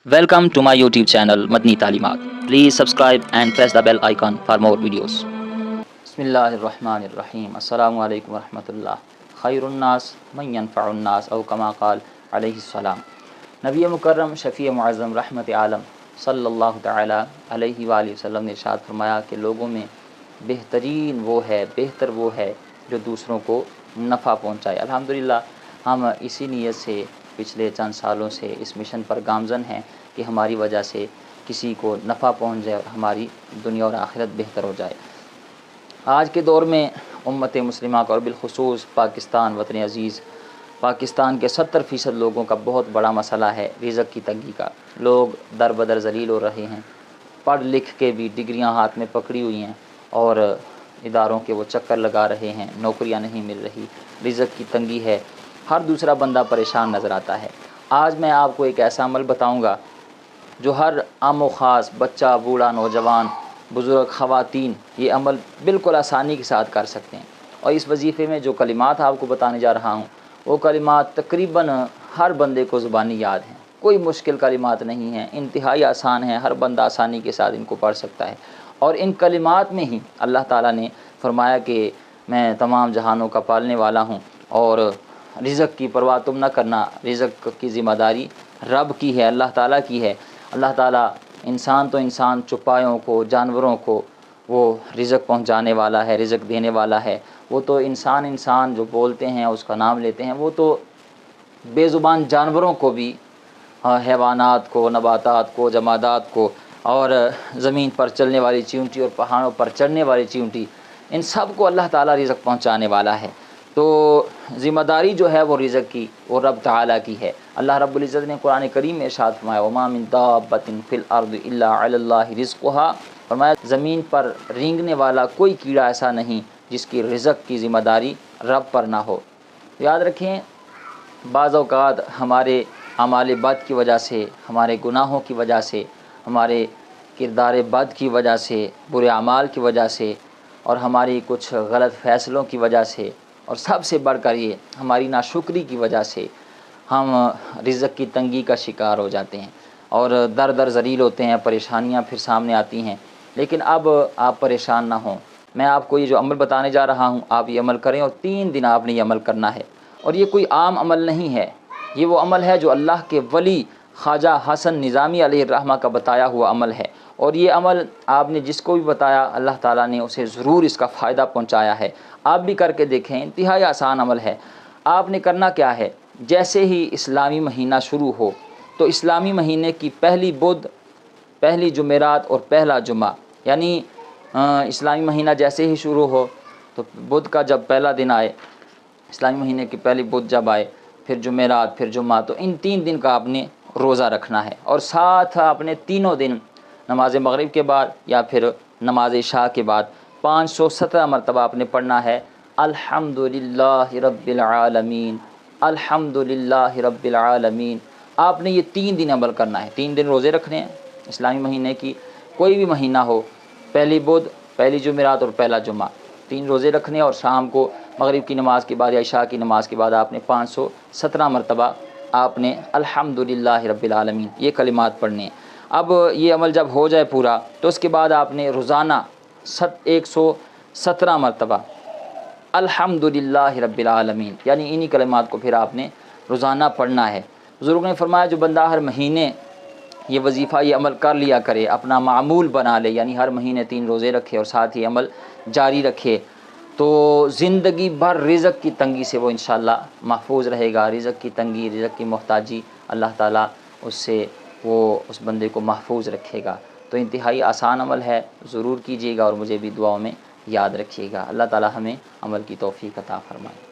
Welcome to my YouTube channel Madni Talimat. Please subscribe and press the bell icon for more videos. Bismillahirrahmanirrahim. Assalamu alaikum warahmatullah. Khairun nas man yanfa'un nas aw kama qala alayhi salam. नबी मुकर्रम शफ़ी मुअज़्ज़म रहमत आलम सल्लल्लाहु तआला अलैहि वसल्लम ने इरशाद फरमाया कि लोगों में बेहतर वो है जो दूसरों को नफ़ा पहुँचाए। अल्हम्दुलिल्लाह हम इसी नीयत से पिछले चंद सालों से इस मिशन पर गामज़न हैं कि हमारी वजह से किसी को नफ़ा पहुँच जाए और हमारी दुनिया और आखिरत बेहतर हो जाए। आज के दौर में उम्मत मुस्लिमा का और बिलखुसूस पाकिस्तान वतन अज़ीज़ पाकिस्तान के 70% लोगों का बहुत बड़ा मसला है रिज़्क़ की तंगी का। लोग दर बदर ज़लील हो रहे हैं, पढ़ लिख के भी डिग्रियां हाथ में पकड़ी हुई हैं और इदारों के वो चक्कर लगा रहे हैं, नौकरियां नहीं मिल रही, रिज़्क़ की तंगी है, हर दूसरा बंदा परेशान नज़र आता है। आज मैं आपको एक ऐसा अमल बताऊंगा जो हर आम व ख़ास बच्चा, बूढ़ा, नौजवान, बुज़ुर्ग, ख़वातीन ये अमल बिल्कुल आसानी के साथ कर सकते हैं। और इस वजीफ़े में जो कलिमात आपको बताने जा रहा हूँ वो कलिमात तकरीबन हर बंदे को ज़ुबानी याद हैं, कोई मुश्किल कलिमात नहीं हैं, इंतहाई आसान हैं, हर बंदा आसानी के साथ इनको पढ़ सकता है। और इन कलिमात में ही अल्लाह ताला ने फरमाया कि मैं तमाम जहानों का पालने वाला हूँ और रिज़्क़ की परवाह तुम न करना, रिज़्क़ की ज़िम्मेदारी रब की है, अल्लाह ताला की है। अल्लाह ताला इंसान चुपायों को, जानवरों को वो रिज़्क़ पहुँचाने वाला है, रिज़्क़ देने वाला है। वो तो इंसान जो बोलते हैं उसका नाम लेते हैं, वो तो बेज़ुबान जानवरों को भी, हैवानात को, नबातात को, जमादात को और ज़मीन पर चलने वाली चींटी और पहाड़ों पर चढ़ने वाली चींटी, इन सब को अल्लाह ताला रिज़्क़ पहुँचाने वाला है। तो ज़िम्मेदारी जो है वो रिज़्क़ की वो रब ताला की है। अल्लाह रब्बुल इज़्ज़त ने कुरान करीम में इरशाद फरमाया वमा मिन दाब्बतिन फिल अर्दि इल्ला अलल्लाहि रिज़्क़ुहा, फरमाया ज़मीन पर रेंगने वाला कोई कीड़ा ऐसा नहीं जिसकी रिज़्क़ की ज़िम्मेदारी रब पर ना हो। याद रखें, बाज़ औक़ात हमारे अमाल बद की वजह से, हमारे गुनाहों की वजह से, हमारे किरदार बद की वजह से, बुरे अमाल की वजह से और हमारी कुछ गलत फ़ैसलों की वजह से और सबसे बढ़कर ये हमारी नाशुक्री की वजह से हम रिज़्क़ की तंगी का शिकार हो जाते हैं और दर दर ज़लील होते हैं, परेशानियां फिर सामने आती हैं। लेकिन अब आप परेशान ना हों, मैं आपको ये जो अमल बताने जा रहा हूँ आप ये अमल करें और 3 दिन आपने ये अमल करना है। और ये कोई आम अमल नहीं है, ये वो अमल है जो अल्लाह के वली ख्वाजा हसन निज़ामी अलैहिर्रहमा का बताया हुआ अमल है। और ये अमल आपने जिसको भी बताया अल्लाह ताला ने उसे ज़रूर इसका फ़ायदा पहुँचाया है। आप भी करके देखें, इंतहाई आसान अमल है। आपने करना क्या है, जैसे ही इस्लामी महीना शुरू हो तो इस्लामी महीने की पहली बुध, पहली जुमेरात और पहला जुमा, यानी इस्लामी महीना जैसे ही शुरू हो तो बुध का जब पहला दिन आए, इस्लामी महीने की पहली बुध जब आए, फिर जुमेरात, फिर जुमा, तो इन 3 दिन का आपने रोज़ा रखना है। और साथ आपने तीनों दिन नमाज मगरिब के बाद या फिर नमाज इशा के बाद 517 मरतबा आपने पढ़ना है अल्हम्दुलिल्लाहि रब्बिल आलमीन, अल्हम्दुलिल्लाहि रब्बिल आलमीन। आपने ये 3 दिन अमल करना है। 3 दिन रोज़े रखने हैं इस्लामी महीने की, कोई भी महीना हो, पहली बुध, पहली जुमेरात और पहला जुमा, 3 रोज़े रखने और शाम को मगरिब की नमाज़ के बाद या इशा की नमाज़ के बाद आपने 517 मरतबा आपने अल्हम्दुलिल्लाहि रब्बिल आलमीन ये कलिमात पढ़ने हैं। अब ये अमल जब हो जाए पूरा तो उसके बाद आपने रोज़ाना 117 मरतबा अल्हम्दुलिल्लाहि रब्बिल आलमीन यानी इन्हीं कलिमात को फिर आपने रोज़ाना पढ़ना है। बुज़ुर्ग ने फरमाया जो बंदा हर महीने ये वजीफ़ा, ये अमल कर लिया करे, अपना मामूल बना ले, यानी हर महीने 3 रोज़े रखे और साथ ही अमल जारी रखे, तो ज़िंदगी भर रिज़्क़ की तंगी से वो इंशाअल्लाह महफूज रहेगा। रिज़्क़ की तंगी, रिज़्क़ की मोहताजी अल्लाह ताला उससे वो उस बंदे को महफूज रखेगा। तो इंतहाई आसान अमल है, ज़रूर कीजिएगा और मुझे भी दुआओं में याद रखिएगा। अल्लाह ताला हमें अमल की तौफ़ीक़ अता फ़रमाए।